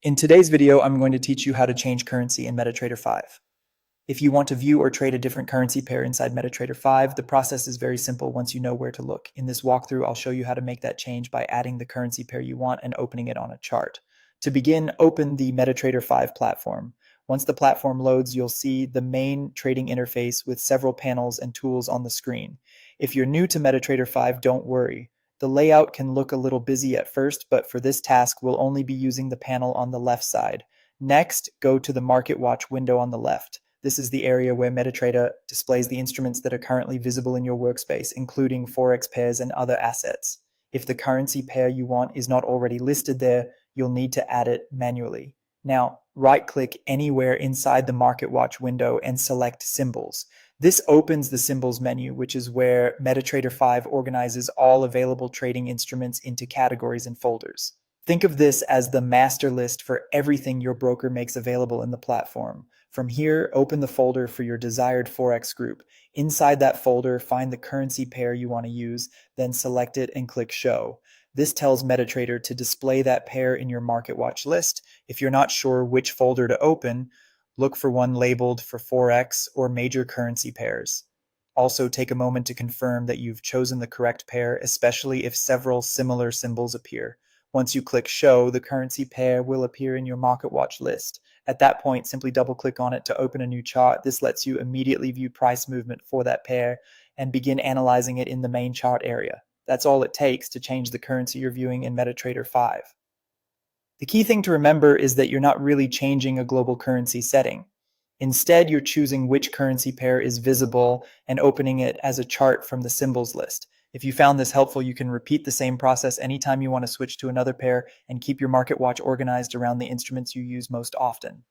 In today's video, I'm going to teach you how to change currency in MetaTrader 5. If you want to view or trade a different currency pair inside MetaTrader 5, the process is very simple once you know where to look. In this walkthrough, I'll show you how to make that change by adding the currency pair you want and opening it on a chart. To begin, open the MetaTrader 5 platform. Once the platform loads, you'll see the main trading interface with several panels and tools on the screen. If you're new to MetaTrader 5, don't worry. The layout can look a little busy at first, but for this task, we'll only be using the panel on the left side. Next, go to the Market Watch window on the left. This is the area where MetaTrader displays the instruments that are currently visible in your workspace, including forex pairs and other assets. If the currency pair you want is not already listed there, you'll need to add it manually. Now, right-click anywhere inside the Market Watch window and select Symbols. This opens the Symbols menu, which is where MetaTrader 5 organizes all available trading instruments into categories and folders. Think of this as the master list for everything your broker makes available in the platform. From here, open the folder for your desired forex group. Inside that folder, find the currency pair you want to use, then select it and click Show. This tells MetaTrader to display that pair in your Market Watch list. If you're not sure which folder to open, look for one labeled for forex or major currency pairs. Also, take a moment to confirm that you've chosen the correct pair, especially if several similar symbols appear. Once you click Show, the currency pair will appear in your Market Watch list. At that point, simply double-click on it to open a new chart. This lets you immediately view price movement for that pair and begin analyzing it in the main chart area. That's all it takes to change the currency you're viewing in MetaTrader 5. The key thing to remember is that you're not really changing a global currency setting. Instead, you're choosing which currency pair is visible and opening it as a chart from the symbols list. If you found this helpful, you can repeat the same process anytime you want to switch to another pair and keep your Market Watch organized around the instruments you use most often.